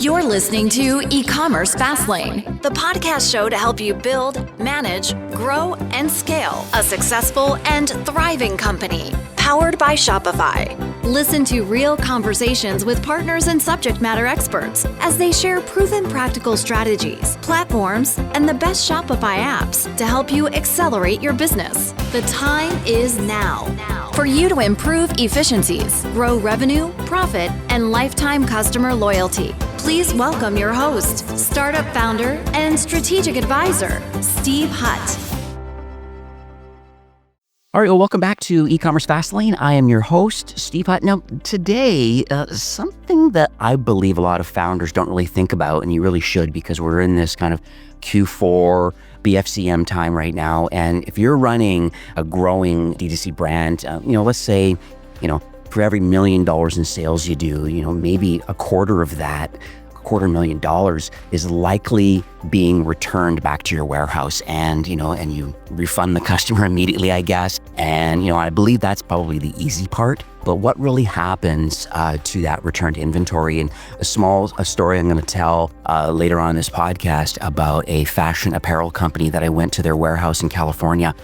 You're listening to E-commerce Fastlane, the podcast show to help you build, manage, grow, and scale a successful and thriving company, powered by Shopify. Listen to real conversations with partners and subject matter experts as they share proven practical strategies, platforms, and the best Shopify apps to help you accelerate your business. The time is now for you to improve efficiencies, grow revenue, profit, and lifetime customer loyalty. Please welcome your host, startup founder and strategic advisor, Steve Hutt. All right, well, welcome back to E-commerce Fastlane. I am your host, Steve Hutt. Now, today, something that I believe a lot of founders don't really think about, and you really should, because we're in this kind of Q4 BFCM time right now. And if you're running a growing D2C brand, let's say, for every $1 million in sales you do, maybe a quarter of that, $250,000 is likely being returned back to your warehouse, and you refund the customer immediately, I guess. And I believe that's probably the easy part. But what really happens to that returned inventory? And a story I'm going to tell later on in this podcast about a fashion apparel company that I went to their warehouse in California.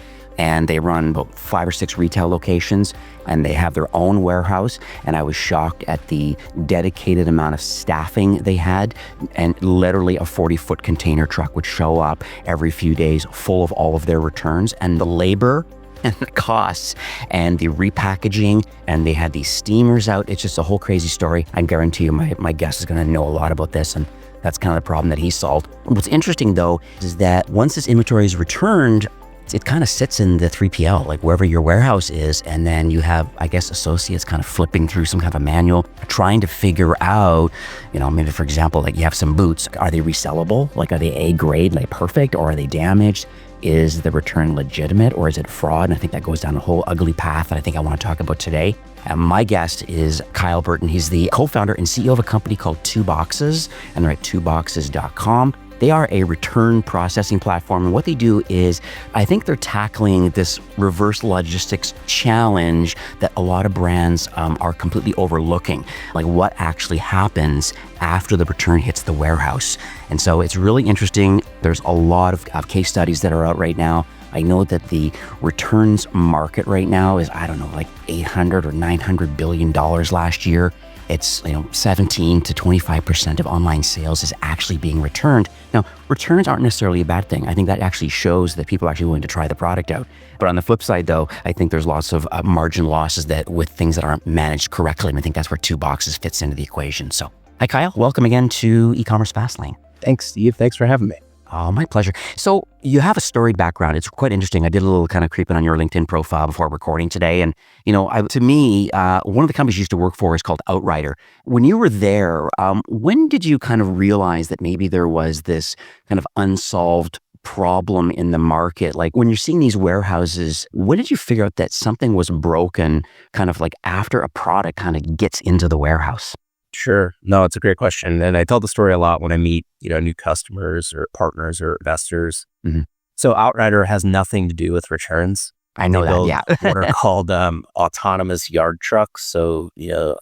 And they run about 5 or 6 retail locations, and they have their own warehouse. And I was shocked at the dedicated amount of staffing they had. And literally a 40-foot container truck would show up every few days full of all of their returns, and the labor and the costs and the repackaging, and they had these steamers out. It's just a whole crazy story. I guarantee you my guest is going to know a lot about this, and that's kind of the problem that he solved. What's interesting though is that once this inventory is returned, it kind of sits in the 3PL, like wherever your warehouse is. And then you have, I guess, associates kind of flipping through some kind of a manual, trying to figure out, maybe for example, like you have some boots. Are they resellable? Like, are they A grade, like perfect, or are they damaged? Is the return legitimate, or is it fraud? And I think that goes down a whole ugly path that I think I want to talk about today. And my guest is Kyle Bertin. He's the co-founder and CEO of a company called 2 Boxes, and they're at 2boxes.com. They are a return processing platform, and what they do is, I think they're tackling this reverse logistics challenge that a lot of brands are completely overlooking, like what actually happens after the return hits the warehouse. And so it's really interesting. There's a lot of case studies that are out right now. I know that the returns market right now is, like $800 or $900 billion last year. It's 17 to 25% of online sales is actually being returned. Now, returns aren't necessarily a bad thing. I think that actually shows that people are actually willing to try the product out. But on the flip side, though, I think there's lots of margin losses that with things that aren't managed correctly. And I think that's where 2 Boxes fits into the equation. So, hi, Kyle. Welcome again to E-commerce Fastlane. Thanks, Steve. Thanks for having me. Oh, my pleasure. So you have a storied background. It's quite interesting. I did a little kind of creeping on your LinkedIn profile before recording today. And, to me, one of the companies you used to work for is called Outrider. When you were there, when did you kind of realize that maybe there was this kind of unsolved problem in the market? Like when you're seeing these warehouses, when did you figure out that something was broken kind of like after a product kind of gets into the warehouse? Sure. No, it's a great question. And I tell the story a lot when I meet, new customers or partners or investors. Mm-hmm. So Outrider has nothing to do with returns. I know that, yeah. What are called autonomous yard trucks. So,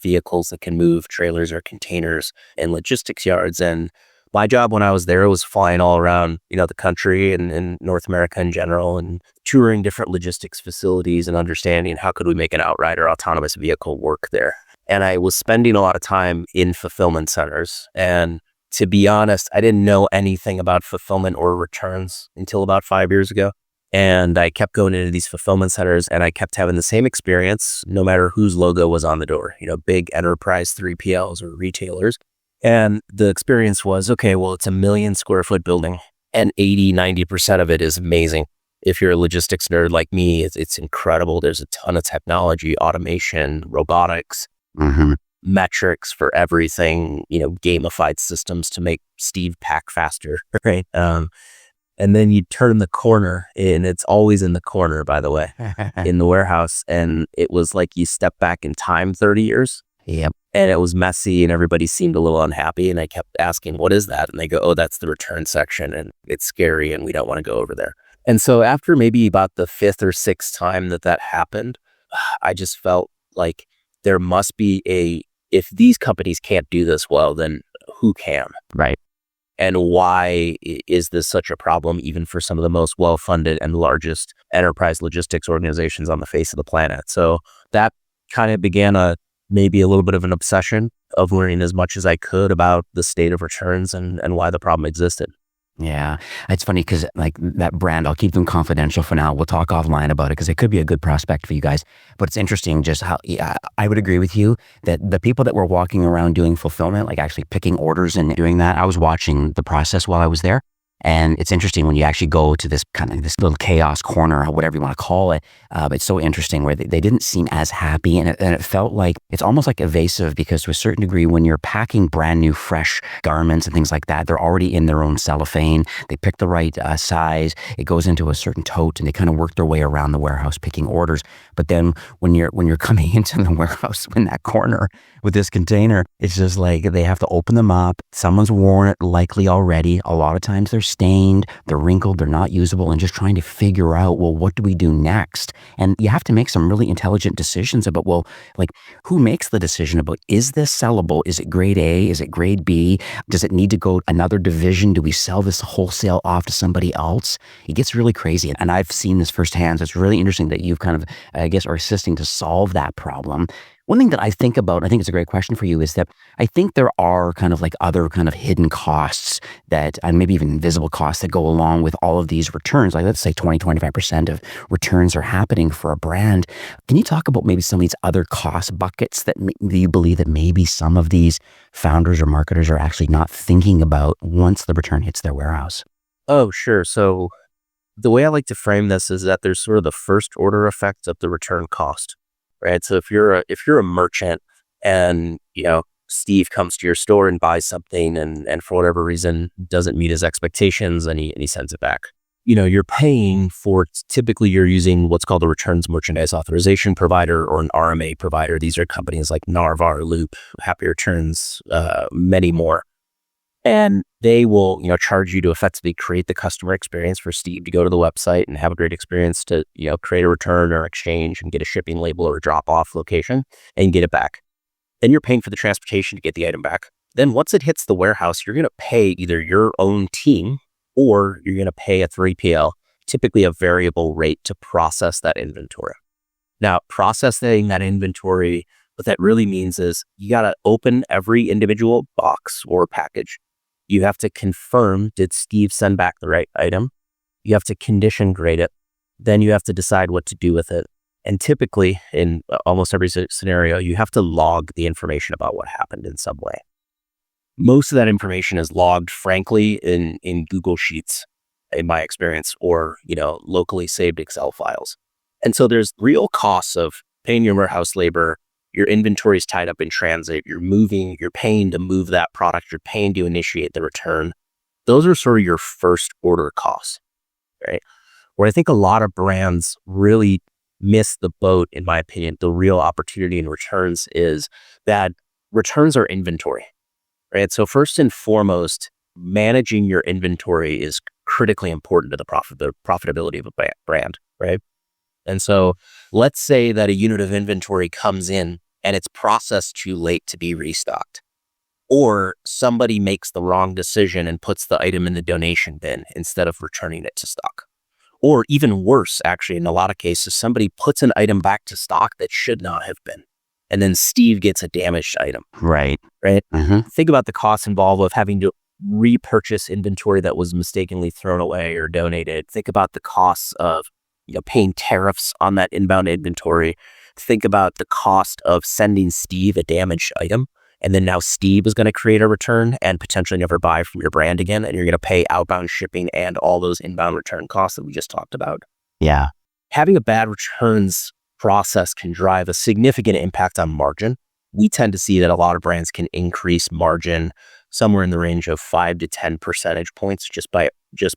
vehicles that can move trailers or containers in logistics yards. And my job when I was there was flying all around, the country and North America in general, and touring different logistics facilities and understanding how could we make an Outrider autonomous vehicle work there. And I was spending a lot of time in fulfillment centers. And to be honest, I didn't know anything about fulfillment or returns until about 5 years ago. And I kept going into these fulfillment centers and I kept having the same experience, no matter whose logo was on the door, big enterprise 3PLs or retailers. And the experience was, okay, well, it's a 1 million square foot building and 90% of it is amazing. If you're a logistics nerd like me, it's incredible. There's a ton of technology, automation, robotics. Mm-hmm. Metrics for everything, gamified systems to make Steve pack faster, right? And then you turn the corner, and it's always in the corner, by the way, in the warehouse. And it was like you step back in time 30 years. Yep. And it was messy, and everybody seemed a little unhappy. And I kept asking, what is that? And they go, oh, that's the return section, and it's scary, and we don't want to go over there. And so after maybe about the 5th or 6th time that happened, I just felt like there must be if these companies can't do this well, then who can? Right. And why is this such a problem, even for some of the most well-funded and largest enterprise logistics organizations on the face of the planet? So that kind of began maybe a little bit of an obsession of learning as much as I could about the state of returns and why the problem existed. Yeah. It's funny because like that brand, I'll keep them confidential for now. We'll talk offline about it because it could be a good prospect for you guys. But it's interesting just how, yeah, I would agree with you that the people that were walking around doing fulfillment, like actually picking orders and doing that, I was watching the process while I was there. And it's interesting when you actually go to this kind of this little chaos corner or whatever you want to call it. It's so interesting where they didn't seem as happy, and it felt like it's almost like evasive because to a certain degree, when you're packing brand new, fresh garments and things like that, they're already in their own cellophane. They pick the right size. It goes into a certain tote, and they kind of work their way around the warehouse picking orders. But then when you're coming into the warehouse in that corner with this container, it's just like they have to open them up. Someone's worn it likely already. A lot of times they're stained, they're wrinkled, they're not usable, and just trying to figure out, well, what do we do next? And you have to make some really intelligent decisions about, well, like who makes the decision about, is this sellable? Is it grade A? Is it grade B? Does it need to go another division? Do we sell this wholesale off to somebody else? It gets really crazy. And I've seen this firsthand. So it's really interesting that you've kind of, I guess, are assisting to solve that problem. One thing that I think about, I think it's a great question for you, is that I think there are kind of like other kind of hidden costs that, and maybe even invisible costs that go along with all of these returns. Like let's say 20-25% of returns are happening for a brand. Can you talk about maybe some of these other cost buckets that you believe that maybe some of these founders or marketers are actually not thinking about once the return hits their warehouse? Oh, sure. So the way I like to frame this is that there's sort of the first order effect of the return cost. Right. So if you're a merchant and, Steve comes to your store and buys something and for whatever reason doesn't meet his expectations and he sends it back, you're paying for, typically you're using what's called a returns merchandise authorization provider or an RMA provider. These are companies like Narvar, Loop, Happy Returns, many more. And they will, charge you to effectively create the customer experience for Steve to go to the website and have a great experience to, create a return or exchange and get a shipping label or a drop-off location and get it back. Then you're paying for the transportation to get the item back. Then once it hits the warehouse, you're going to pay either your own team or you're going to pay a 3PL, typically a variable rate, to process that inventory. Now, processing that inventory, what that really means is you got to open every individual box or package. You have to confirm, did Steve send back the right item? You have to condition grade it. Then you have to decide what to do with it. And typically, in almost every scenario, you have to log the information about what happened in some way. Most of that information is logged, frankly, in Google Sheets, in my experience, or locally saved Excel files. And so there's real costs of paying your warehouse labor. Your inventory is tied up in transit. You're paying to move that product. You're paying to initiate the return. Those are sort of your first order costs, right? Where I think a lot of brands really miss the boat, in my opinion, the real opportunity in returns is that returns are inventory, right? So first and foremost, managing your inventory is critically important to the profitability of a brand, right? And so let's say that a unit of inventory comes in and it's processed too late to be restocked, or somebody makes the wrong decision and puts the item in the donation bin instead of returning it to stock. Or even worse, actually, in a lot of cases, somebody puts an item back to stock that should not have been. And then Steve gets a damaged item. Right. Mm-hmm. Think about the costs involved with having to repurchase inventory that was mistakenly thrown away or donated. Think about the costs of paying tariffs on that inbound inventory. Think about the cost of sending Steve a damaged item. And then now Steve is going to create a return and potentially never buy from your brand again. And you're going to pay outbound shipping and all those inbound return costs that we just talked about. Yeah. Having a bad returns process can drive a significant impact on margin. We tend to see that a lot of brands can increase margin somewhere in the range of 5 to 10 percentage points just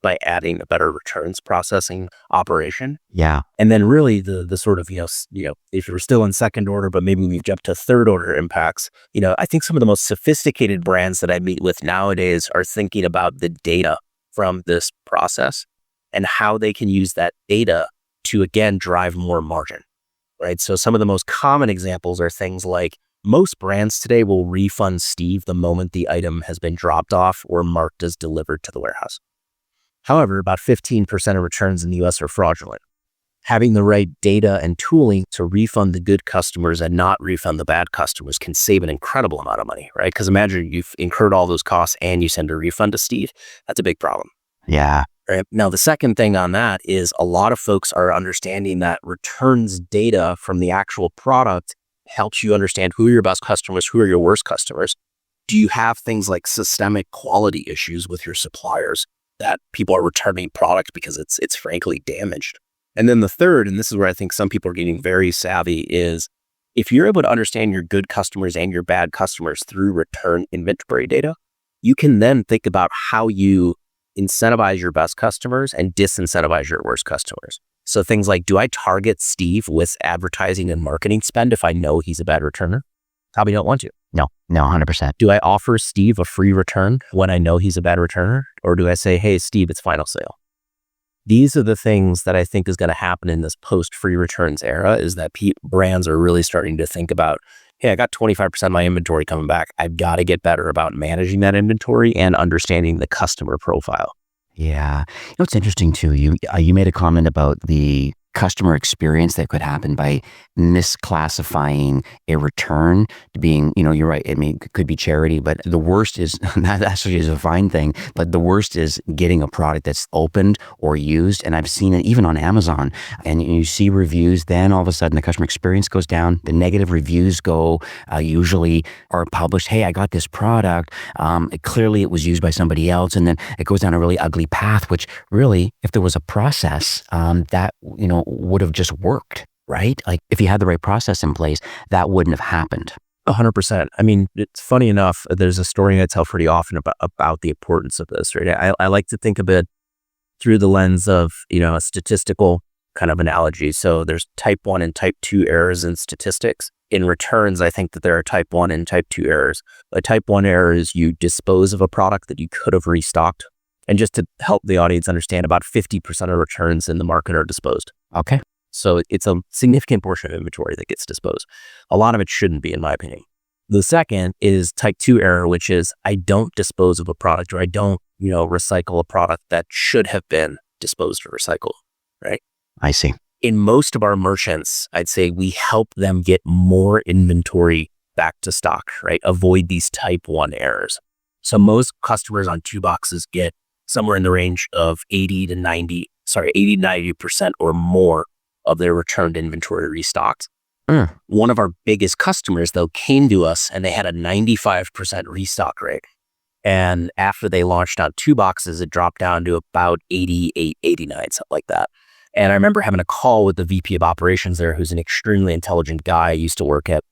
by adding a better returns processing operation. Yeah. And then really the sort of, if you're still in second order, but maybe we've jumped to third order impacts, I think some of the most sophisticated brands that I meet with nowadays are thinking about the data from this process and how they can use that data to, again, drive more margin, right? So some of the most common examples are things like Most brands today will refund Steve the moment the item has been dropped off or marked as delivered to the warehouse. However, about 15% of returns in the US are fraudulent. Having the right data and tooling to refund the good customers and not refund the bad customers can save an incredible amount of money, right? Because imagine you've incurred all those costs and you send a refund to Steve. That's a big problem. Yeah. Right? Now, the second thing on that is a lot of folks are understanding that returns data from the actual product helps you understand who are your best customers, who are your worst customers. Do you have things like systemic quality issues with your suppliers that people are returning product because it's frankly damaged? And then the third, and this is where I think some people are getting very savvy, is if you're able to understand your good customers and your bad customers through return inventory data, you can then think about how you incentivize your best customers and disincentivize your worst customers. So things like, do I target Steve with advertising and marketing spend if I know he's a bad returner? Probably don't want to. No, 100%. Do I offer Steve a free return when I know he's a bad returner? Or do I say, hey, Steve, it's final sale? These are the things that I think is going to happen in this post-free returns era, is that brands are really starting to think about, hey, I got 25% of my inventory coming back. I've got to get better about managing that inventory and understanding the customer profile. Yeah. It's interesting too. You made a comment about the customer experience that could happen by misclassifying a return to being, you're right. I mean, it could be charity, but the worst is, that actually is a fine thing, but the worst is getting a product that's opened or used. And I've seen it even on Amazon, and you see reviews, then all of a sudden the customer experience goes down. The negative reviews usually are published. Hey, I got this product. Clearly it was used by somebody else. And then it goes down a really ugly path, which really, if there was a process that, would have just worked, right? Like if you had the right process in place, that wouldn't have happened. 100%. I mean, it's funny enough, there's a story I tell pretty often about the importance of this, right? I like to think of it through the lens of, a statistical kind of analogy. So there's type 1 and type 2 errors in statistics. In returns, I think that there are type 1 and type 2 errors. A type 1 error is you dispose of a product that you could have restocked. And just to help the audience understand, about 50% of returns in the market are disposed. Okay. So it's a significant portion of inventory that gets disposed. A lot of it shouldn't be, in my opinion. The second is type 2 error, which is I don't dispose of a product, or I don't, recycle a product that should have been disposed or recycled, right? I see. In most of our merchants, I'd say we help them get more inventory back to stock, right? Avoid these type 1 errors. So most customers on 2 boxes get somewhere in the range of 80 to 90% or more of their returned inventory restocked. One of our biggest customers, though, came to us and they had a 95% restock rate. And after they launched on 2 boxes, it dropped down to about 88, 89, something like that. And I remember having a call with the VP of operations there, who's an extremely intelligent guy. He used to work at,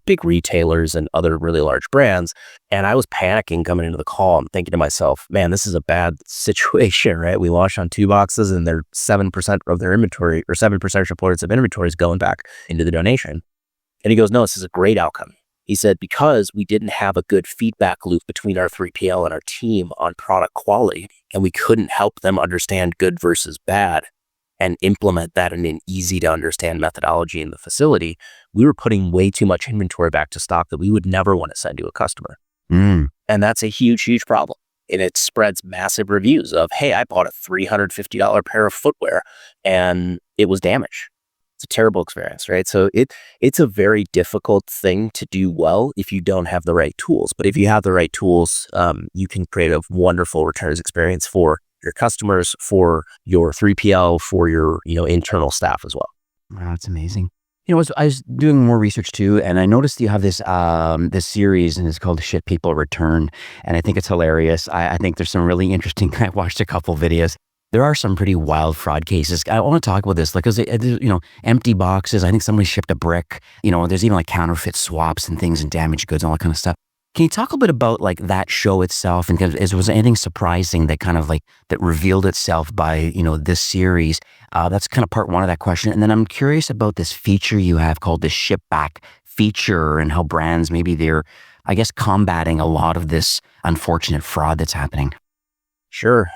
big retailers and other really large brands. And I was panicking coming into the call. I'm thinking to myself, man, this is a bad situation, right? We launched on 2 boxes and they're 7% of their inventory, or 7% points of inventory is going back into the donation. And he goes, no, this is a great outcome. He said, because we didn't have a good feedback loop between our 3PL and our team on product quality, and we couldn't help them understand good versus bad and implement that in an easy to understand methodology in the facility, we were putting way too much inventory back to stock that we would never want to send to a customer. And that's a huge, huge problem. And it spreads massive reviews of, hey, I bought a $350 pair of footwear and it was damaged. It's a terrible experience, right? So it's a very difficult thing to do well if you don't have the right tools. But if you have the right tools, you can create a wonderful returns experience for your customers, for your 3PL, for your internal staff as well. Wow, that's amazing. I was doing more research too, and I noticed you have this this series, and it's called "Shit People Return," and I think it's hilarious. I think there's some really interesting. I watched a couple videos. There are some pretty wild fraud cases. I want to talk about this, because empty boxes. I think somebody shipped a brick. There's even like counterfeit swaps and things and damaged goods, all that kind of stuff. Can you talk a bit about like that show itself, and was there anything surprising that kind of like that revealed itself by this series? That's kind of part one of that question, and then I'm curious about this feature you have called the ship back feature, and how brands maybe they're, I guess, combating a lot of this unfortunate fraud that's happening. Sure.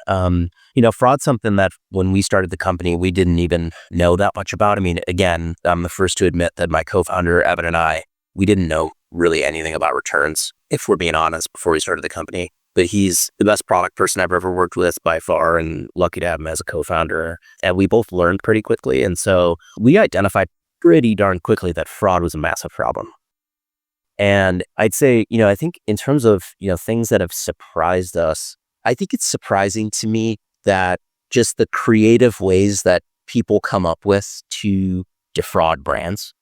Fraud's something that when we started the company, we didn't even know that much about. I mean, again, I'm the first to admit that my co-founder Evan and I, we didn't know really anything about returns, if we're being honest, before we started the company. But he's the best product person I've ever worked with by far, and lucky to have him as a co-founder. And we both learned pretty quickly. And so we identified pretty darn quickly that fraud was a massive problem. And I'd say, I think in terms of, things that have surprised us, I think it's surprising to me that just the creative ways that people come up with to defraud brands.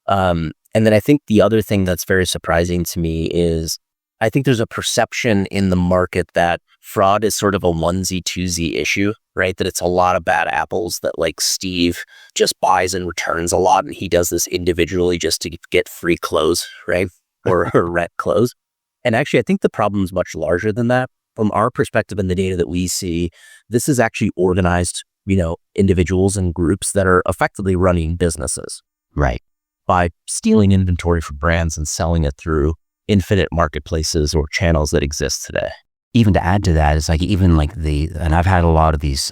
And then I think the other thing that's very surprising to me is I think there's a perception in the market that fraud is sort of a onesie-twosie issue, right? That it's a lot of bad apples that like Steve just buys and returns a lot, and he does this individually just to get free clothes, right? Or rent clothes. And actually, I think the problem is much larger than that. From our perspective and the data that we see, this is actually organized, individuals and groups that are effectively running businesses. Right. By stealing inventory from brands and selling it through infinite marketplaces or channels that exist today. Even to add to that, it's like even like and I've had a lot of these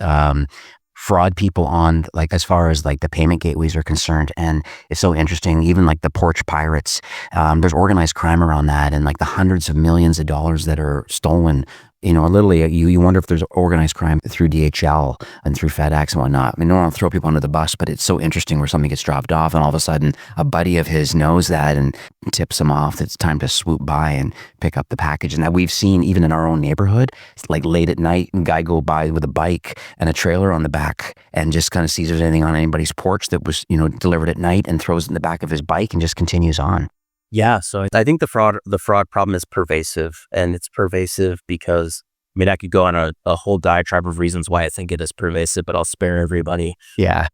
fraud people on, like as far as like the payment gateways are concerned. And it's so interesting, even like the porch pirates, there's organized crime around that, and like the hundreds of millions of dollars that are stolen. Literally, you wonder if there's organized crime through DHL and through FedEx and whatnot. I mean, I don't want to throw people under the bus, but it's so interesting where something gets dropped off and all of a sudden a buddy of his knows that and tips him off that it's time to swoop by and pick up the package. And that we've seen even in our own neighborhood, like late at night, a guy go by with a bike and a trailer on the back and just kind of sees if there's anything on anybody's porch that was, delivered at night and throws it in the back of his bike and just continues on. Yeah, so I think the fraud problem is pervasive, and it's pervasive because, I could go on a whole diatribe of reasons why I think it is pervasive, but I'll spare everybody. Yeah.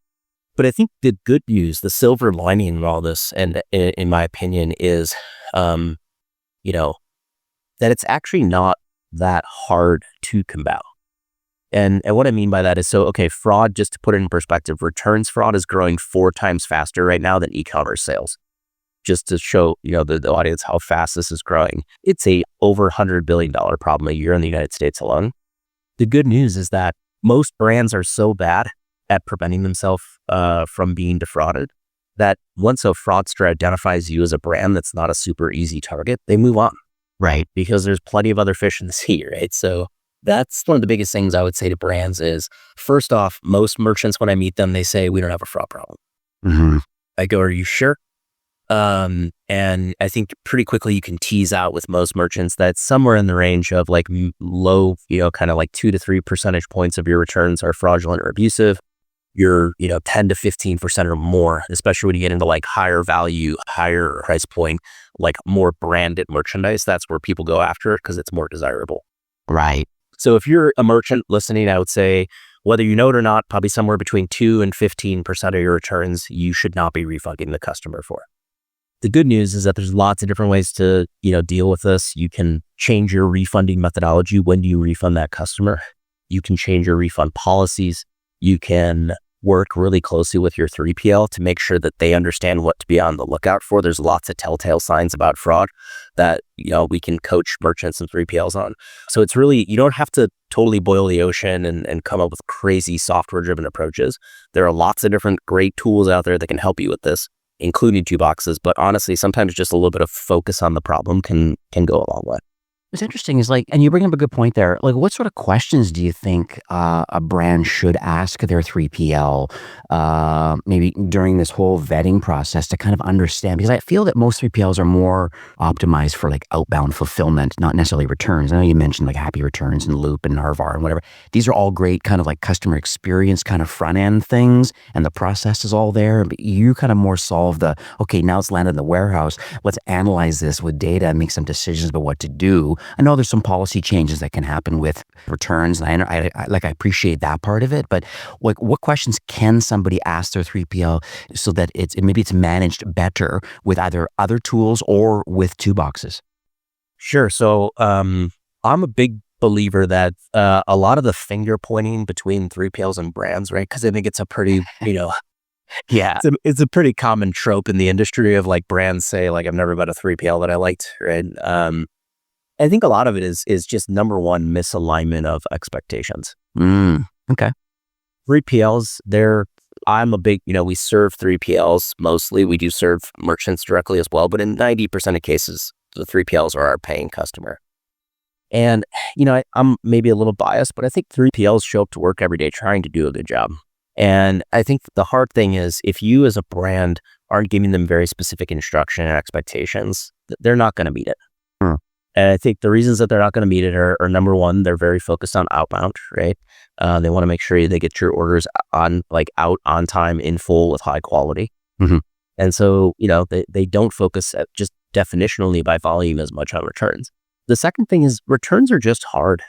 But I think the good news, the silver lining in all this, and in my opinion, is, that it's actually not that hard to combat. And what I mean by that is, fraud, just to put it in perspective, returns fraud is growing 4 times faster right now than e-commerce sales. Just to show, the audience how fast this is growing. It's a over $100 billion problem a year in the United States alone. The good news is that most brands are so bad at preventing themselves from being defrauded that once a fraudster identifies you as a brand that's not a super easy target, they move on. Right. Because there's plenty of other fish in the sea, right? So that's one of the biggest things I would say to brands is, first off, most merchants, when I meet them, they say, we don't have a fraud problem. Mm-hmm. I go, are you sure? And I think pretty quickly you can tease out with most merchants that somewhere in the range of like low, kind of like 2 to 3 percentage points of your returns are fraudulent or abusive. You're, 10 to 15% or more, especially when you get into like higher value, higher price point, like more branded merchandise. That's where people go after it because it's more desirable. Right. So if you're a merchant listening, I would say, whether you know it or not, probably somewhere between 2 and 15% of your returns, you should not be refunding the customer for. The good news is that there's lots of different ways to, deal with this. You can change your refunding methodology. When do you refund that customer? You can change your refund policies. You can work really closely with your 3PL to make sure that they understand what to be on the lookout for. There's lots of telltale signs about fraud that, we can coach merchants and 3PLs on. So it's really, you don't have to totally boil the ocean and come up with crazy software-driven approaches. There are lots of different great tools out there that can help you with this, including 2 boxes. But honestly, sometimes just a little bit of focus on the problem can go a long way. What's interesting is and you bring up a good point there. Like, what sort of questions do you think a brand should ask their 3PL maybe during this whole vetting process to kind of understand? Because I feel that most 3PLs are more optimized for like outbound fulfillment, not necessarily returns. I know you mentioned like Happy Returns and Loop and Narvar and whatever. These are all great kind of like customer experience kind of front end things, and the process is all there. But you kind of more solve okay, now it's landed in the warehouse. Let's analyze this with data and make some decisions about what to do. I know there's some policy changes that can happen with returns, and I appreciate that part of it. But what questions can somebody ask their 3PL so that maybe it's managed better with either other tools or with 2 boxes? Sure. So I'm a big believer that a lot of the finger pointing between 3PLs and brands, right? Because I think it's a pretty, yeah, it's a pretty common trope in the industry of like brands say like, I've never met a 3PL that I liked, right? I think a lot of it is just number one, misalignment of expectations. Okay. 3PLs, they're I'm a big, we serve 3PLs mostly. We do serve merchants directly as well, but in 90% of cases, the 3PLs are our paying customer. And, I'm maybe a little biased, but I think 3PLs show up to work every day trying to do a good job. And I think the hard thing is if you as a brand aren't giving them very specific instruction and expectations, they're not going to meet it. And I think the reasons that they're not going to meet it are number one, they're very focused on outbound, right? They want to make sure they get your orders out on time, in full, with high quality. Mm-hmm. And so, they don't focus at just definitionally by volume as much on returns. The second thing is returns are just hard.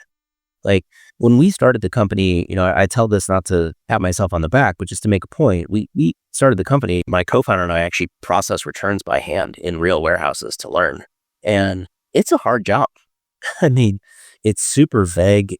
Like when we started the company, I tell this not to pat myself on the back, but just to make a point. We started the company, my co-founder and I actually process returns by hand in real warehouses to learn. And it's a hard job. I mean, it's super vague.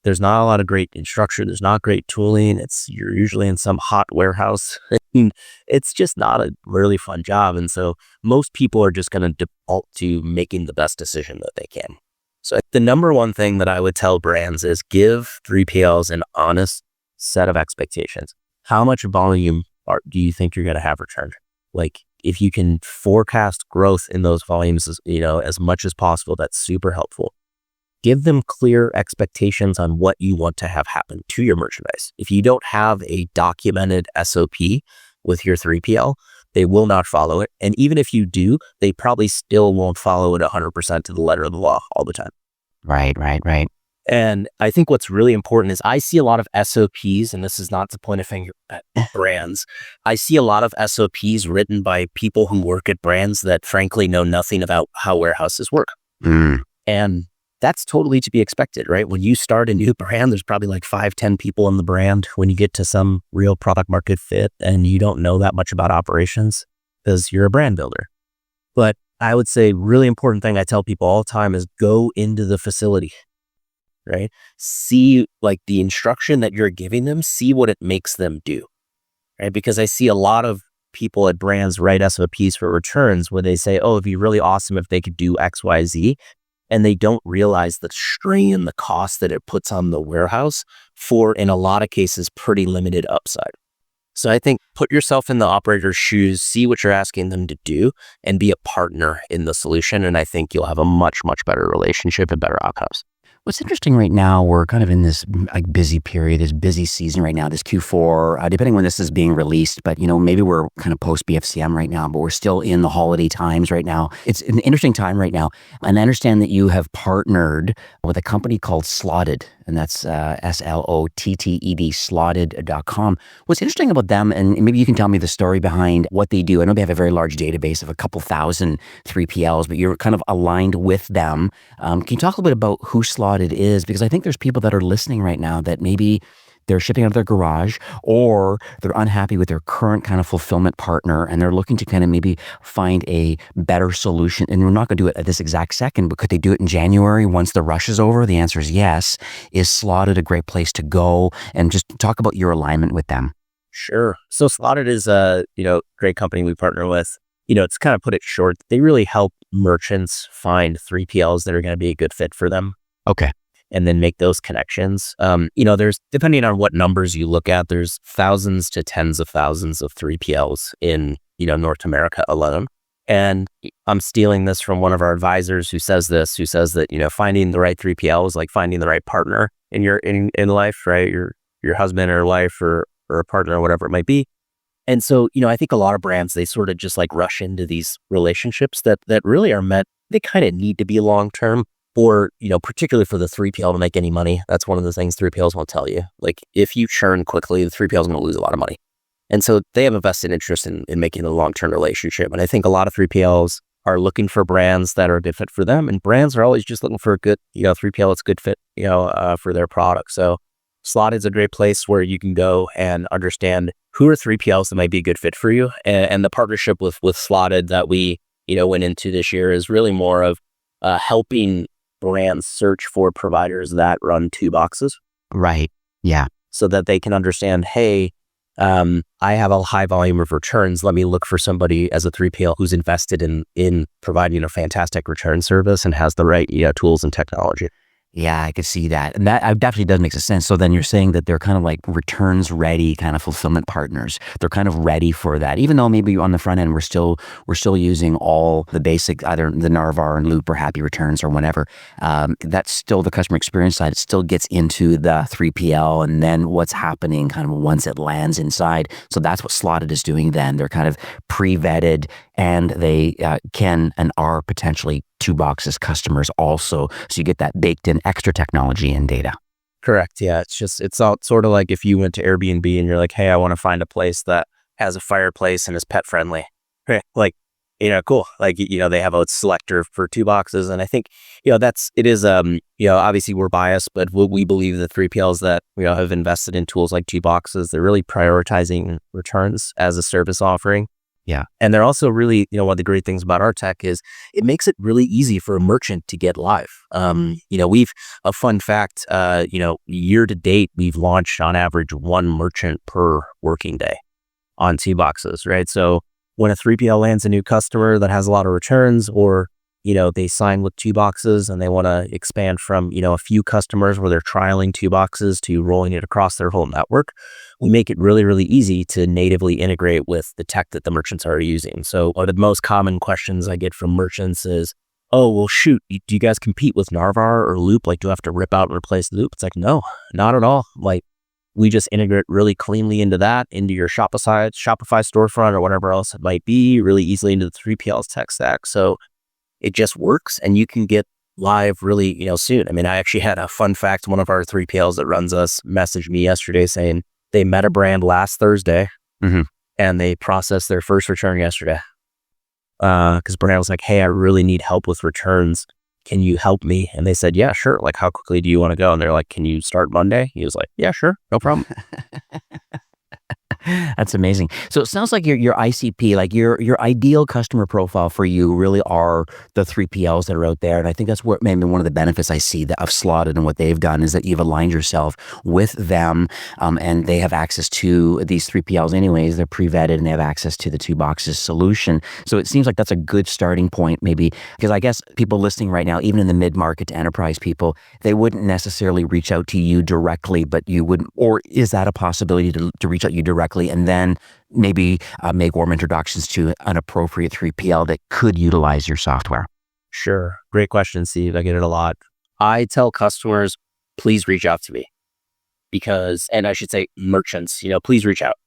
There's not a lot of great instruction. There's not great tooling. You're usually in some hot warehouse. It's just not a really fun job. And so most people are just going to default to making the best decision that they can. So the number one thing that I would tell brands is give 3PLs an honest set of expectations. How much volume do you think you're going to have returned? Like if you can forecast growth in those volumes, as much as possible, that's super helpful. Give them clear expectations on what you want to have happen to your merchandise. If you don't have a documented SOP with your 3PL, they will not follow it. And even if you do, they probably still won't follow it 100% to the letter of the law all the time. Right. And I think what's really important is I see a lot of SOPs, and this is not to point a finger at brands. I see a lot of SOPs written by people who work at brands that frankly know nothing about how warehouses work. And that's totally to be expected, right? When you start a new brand, there's probably like 5-10 people in the brand. When you get to some real product market fit and you don't know that much about operations because you're a brand builder. But I would say really important thing I tell people all the time is go into the facility, right? See like the instruction that you're giving them, see what it makes them do, right? Because I see a lot of people at brands write SOPs for returns where they say, oh, it'd be really awesome if they could do X, Y, Z. And they don't realize the strain, the cost that it puts on the warehouse for, in a lot of cases, pretty limited upside. So I think put yourself in the operator's shoes, see what you're asking them to do, and be a partner in the solution. And I think you'll have a much, much better relationship and better outcomes. What's interesting right now, we're kind of in this busy period, this busy season right now, this Q4, depending when this is being released. But, maybe we're kind of post BFCM right now, but we're still in the holiday times right now. It's an interesting time right now. And I understand that you have partnered with a company called Slotted, and that's SLOTTED, slotted.com. What's interesting about them, and maybe you can tell me the story behind what they do. I know they have a very large database of a couple thousand 3PLs, but you're kind of aligned with them. Can you talk a little bit about who Slotted is? Because I think there's people that are listening right now that maybe they're shipping out of their garage or they're unhappy with their current kind of fulfillment partner and they're looking to kind of maybe find a better solution. And we're not going to do it at this exact second, but could they do it in January once the rush is over? The answer is yes. Is Slotted a great place to go? And just talk about your alignment with them. Sure. So Slotted is a great company we partner with. It's kind of put it short. They really help merchants find 3PLs that are going to be a good fit for them. Okay. And then make those connections. There's, depending on what numbers you look at, there's thousands to tens of thousands of 3PLs in, North America alone. And I'm stealing this from one of our advisors who says that, finding the right 3PL is like finding the right partner in life, right? Your husband or wife or a partner or whatever it might be. And so, I think a lot of brands, they sort of just like rush into these relationships that really are meant, they kind of need to be long-term. Or, particularly for the 3PL to make any money. That's one of the things 3PLs won't tell you. Like, if you churn quickly, the 3PL is going to lose a lot of money. And so they have a vested interest in making a long-term relationship. And I think a lot of 3PLs are looking for brands that are a good fit for them. And brands are always just looking for a good, 3PL that's a good fit, for their product. So Slotted is a great place where you can go and understand who are 3PLs that might be a good fit for you. And the partnership with Slotted that we, went into this year is really more of helping brands search for providers that run 2 boxes. Right. Yeah. So that they can understand, hey, I have a high volume of returns. Let me look for somebody as a 3PL who's invested in providing a fantastic return service and has the right tools and technology. Yeah, I could see that. And that definitely does make sense. So then you're saying that they're kind of like returns ready kind of fulfillment partners. They're kind of ready for that. Even though maybe on the front end we're still using all the basic, either the Narvar and Loop or Happy Returns or whatever. That's still the customer experience side. It still gets into the 3PL and then what's happening kind of once it lands inside. So that's what Slotted is doing then. They're kind of pre-vetted and they can and are potentially 2boxes customers also. So you get that baked in extra technology and data. Correct. Yeah. It's all sort of like if you went to Airbnb and you're like, hey, I want to find a place that has a fireplace and is pet friendly. Right. Like, cool. Like, they have a selector for 2boxes. And I think, obviously we're biased, but we believe the 3PLs that, have invested in tools like 2boxes, they're really prioritizing returns as a service offering. Yeah. And they're also really, one of the great things about our tech is it makes it really easy for a merchant to get live. A fun fact, year to date, we've launched on average one merchant per working day on 2boxes, right? So when a 3PL lands a new customer that has a lot of returns or, they sign with 2boxes and they want to expand from, a few customers where they're trialing 2boxes to rolling it across their whole network, we make it really, really easy to natively integrate with the tech that the merchants are using. So one of the most common questions I get from merchants is, oh, well, shoot, do you guys compete with Narvar or Loop? Like, do I have to rip out and replace Loop? It's like, no, not at all. Like, we just integrate really cleanly into your Shopify storefront or whatever else it might be, really easily into the 3PL's tech stack. So it just works and you can get live really, soon. I mean, I actually had a fun fact. One of our 3PLs that runs us messaged me yesterday saying they met a brand last Thursday and they processed their first return yesterday. Because brand was like, hey, I really need help with returns. Can you help me? And they said, yeah, sure. Like, how quickly do you want to go? And they're like, can you start Monday? He was like, yeah, sure. No problem. That's amazing. So it sounds like your ICP, like your ideal customer profile for you really are the 3PLs that are out there. And I think that's what maybe one of the benefits I see of Slotted and what they've done is that you've aligned yourself with them and they have access to these 3PLs anyways. They're pre-vetted and they have access to the 2boxes solution. So it seems like that's a good starting point maybe because I guess people listening right now, even in the mid-market to enterprise people, they wouldn't necessarily reach out to you directly, but you wouldn't, or is that a possibility to reach out to you directly and then maybe make warm introductions to an appropriate 3PL that could utilize your software? Sure. Great question, Steve. I get it a lot. I tell customers, please reach out to me and I should say merchants, please reach out.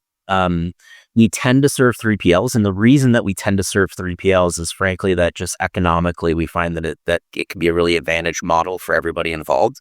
We tend to serve 3PLs. And the reason that we tend to serve 3PLs is frankly that just economically, we find that it can be a really advantage model for everybody involved,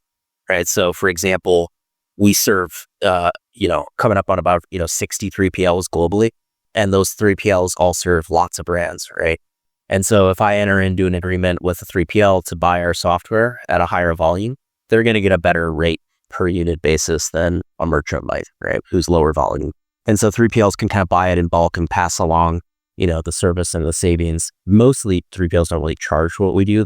right? So for example, we serve, coming up on about, 60 3PLs globally. And those 3PLs all serve lots of brands, right? And so if I enter into an agreement with a 3PL to buy our software at a higher volume, they're going to get a better rate per unit basis than a merchant might, right? Who's lower volume. And so 3PLs can kind of buy it in bulk and pass along, the service and the savings. Mostly 3PLs don't really charge for what we do.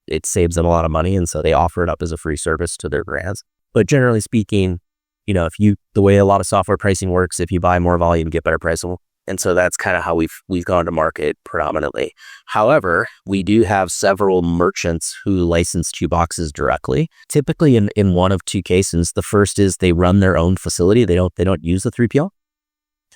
It saves them a lot of money. And so they offer it up as a free service to their brands. But generally speaking, the way a lot of software pricing works, if you buy more volume, you get better pricing. And so that's kind of how we've gone to market predominantly. However, we do have several merchants who license 2boxes directly. Typically in one of two cases. The first is they run their own facility. They don't use the 3PL.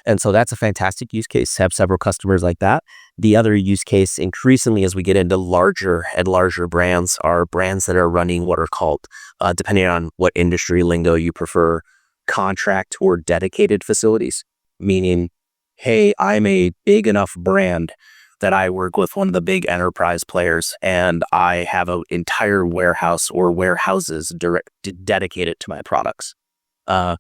And so that's a fantastic use case to have several customers like that. The other use case increasingly as we get into larger and larger brands are brands that are running what are called, depending on what industry lingo you prefer, contract or dedicated facilities. Meaning, hey, I'm a big enough brand that I work with one of the big enterprise players and I have an entire warehouse or warehouses dedicated to my products. And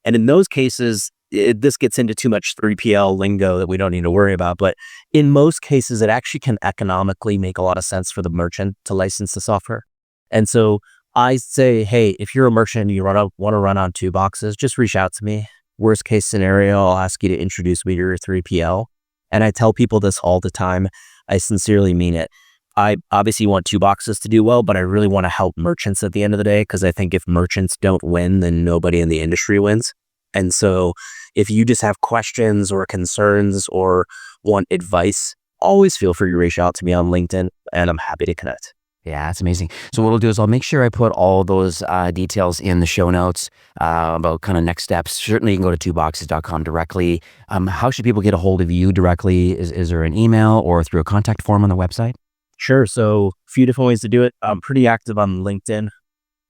in those cases, this gets into too much 3PL lingo that we don't need to worry about. But in most cases, it actually can economically make a lot of sense for the merchant to license the software. And so I say, hey, if you're a merchant and you want to run on 2boxes, just reach out to me. Worst case scenario, I'll ask you to introduce me to your 3PL. And I tell people this all the time. I sincerely mean it. I obviously want 2boxes to do well, but I really want to help merchants at the end of the day because I think if merchants don't win, then nobody in the industry wins. And so if you just have questions or concerns or want advice, always feel free to reach out to me on LinkedIn and I'm happy to connect. Yeah, that's amazing. So what I'll do is I'll make sure I put all those details in the show notes about kind of next steps. Certainly you can go to twoboxes.com directly. How should people get a hold of you directly? Is there an email or through a contact form on the website? Sure. So a few different ways to do it. I'm pretty active on LinkedIn,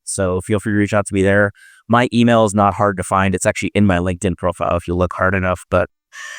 so feel free to reach out to me there. My email is not hard to find. It's actually in my LinkedIn profile if you look hard enough, but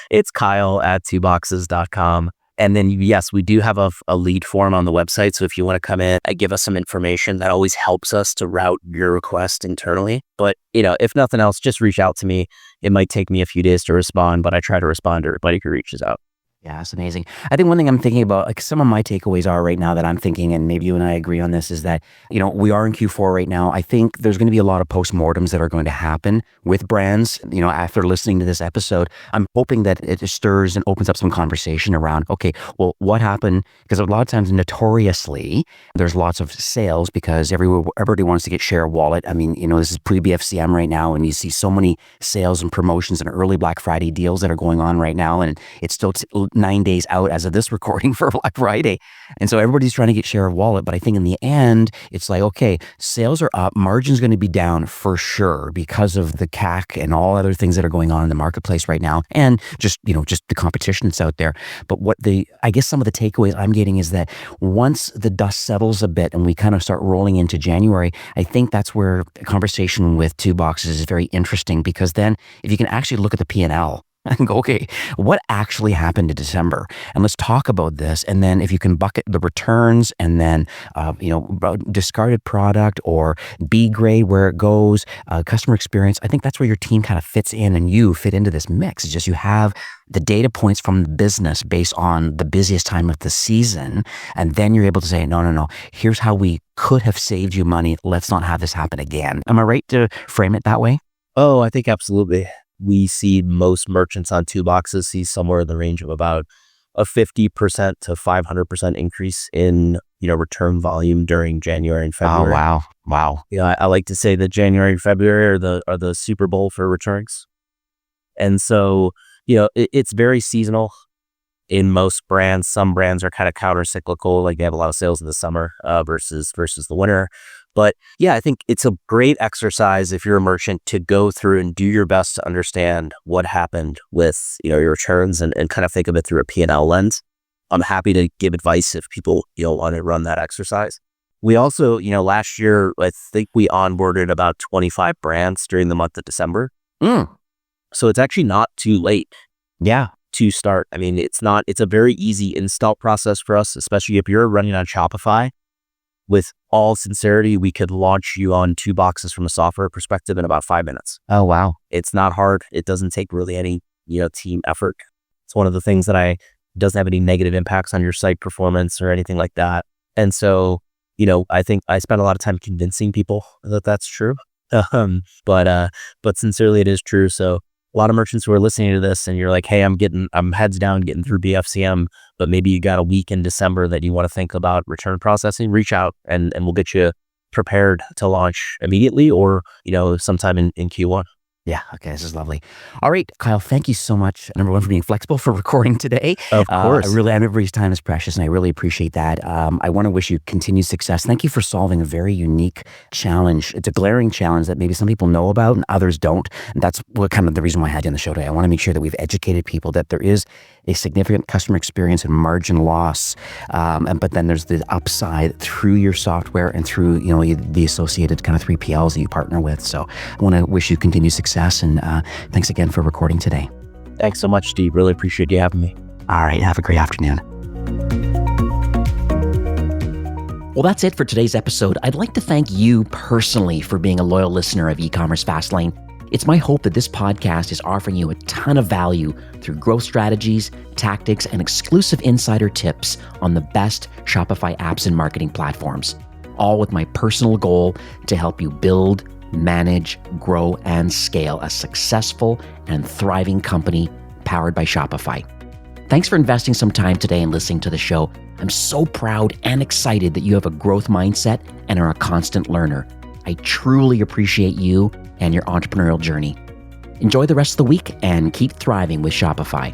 it's kyle@twoboxes.com. And then, yes, we do have a lead form on the website. So if you want to come in and give us some information, that always helps us to route your request internally. But, if nothing else, just reach out to me. It might take me a few days to respond, but I try to respond to everybody who reaches out. Yeah, that's amazing. I think one thing I'm thinking about, like some of my takeaways are right now that I'm thinking, and maybe you and I agree on this, is that, we are in Q4 right now. I think there's going to be a lot of postmortems that are going to happen with brands, after listening to this episode. I'm hoping that it stirs and opens up some conversation around, okay, well, what happened? Because a lot of times, notoriously, there's lots of sales because everybody wants to get share of wallet. I mean, this is pre-BFCM right now, and you see so many sales and promotions and early Black Friday deals that are going on right now, and it's still 9 days out as of this recording for Black Friday. And so everybody's trying to get share of wallet. But I think in the end, it's like, okay, sales are up, margin's going to be down for sure because of the CAC and all other things that are going on in the marketplace right now. And just the competition that's out there. But I guess some of the takeaways I'm getting is that once the dust settles a bit and we kind of start rolling into January, I think that's where the conversation with Two Boxes is very interesting, because then if you can actually look at the P&L and go, okay, what actually happened in December? And let's talk about this. And then if you can bucket the returns and then, discarded product or B grade, where it goes, customer experience, I think that's where your team kind of fits in and you fit into this mix. It's just you have the data points from the business based on the busiest time of the season. And then you're able to say, no, here's how we could have saved you money. Let's not have this happen again. Am I right to frame it that way? Oh, I think absolutely. We see most merchants on Two Boxes see somewhere in the range of about a 50% to 500% increase in, return volume during January and February. Oh, wow. Yeah, I like to say that January and February are the Super Bowl for returns. And so, it's very seasonal in most brands. Some brands are kind of counter-cyclical, like they have a lot of sales in the summer versus the winter. But yeah, I think it's a great exercise if you're a merchant to go through and do your best to understand what happened with, your returns and kind of think of it through a P&L lens. I'm happy to give advice if people, want to run that exercise. We also, last year, I think we onboarded about 25 brands during the month of December. So it's actually not too late. Yeah. To start. I mean, it's a very easy install process for us, especially if you're running on Shopify. With all sincerity, we could launch you on Two Boxes from a software perspective in about 5 minutes. Oh, wow. It's not hard. It doesn't take really any, team effort. It's one of the things that doesn't have any negative impacts on your site performance or anything like that. And so, I think I spend a lot of time convincing people that that's true. But sincerely, it is true. So a lot of merchants who are listening to this and you're like, hey, I'm heads down getting through BFCM, but maybe you got a week in December that you want to think about return processing, reach out and we'll get you prepared to launch immediately or, sometime in Q1. Yeah. Okay. This is lovely. All right, Kyle, thank you so much, number one, for being flexible for recording today. Of course. Everybody's time is precious and I really appreciate that. I want to wish you continued success. Thank you for solving a very unique challenge. It's a glaring challenge that maybe some people know about and others don't. And that's what kind of the reason why I had you on the show today. I want to make sure that we've educated people that there is a significant customer experience and margin loss. But then there's the upside through your software and through, the associated kind of 3PLs that you partner with. So I want to wish you continued success and thanks again for recording today. Thanks so much, Steve. Really appreciate you having me. All right. Have a great afternoon. Well, that's it for today's episode. I'd like to thank you personally for being a loyal listener of E-commerce Fastlane. It's my hope that this podcast is offering you a ton of value through growth strategies, tactics, and exclusive insider tips on the best Shopify apps and marketing platforms, all with my personal goal to help you build, manage, grow, and scale a successful and thriving company powered by Shopify. Thanks for investing some time today and listening to the show. I'm so proud and excited that you have a growth mindset and are a constant learner. I truly appreciate you and your entrepreneurial journey. Enjoy the rest of the week and keep thriving with Shopify.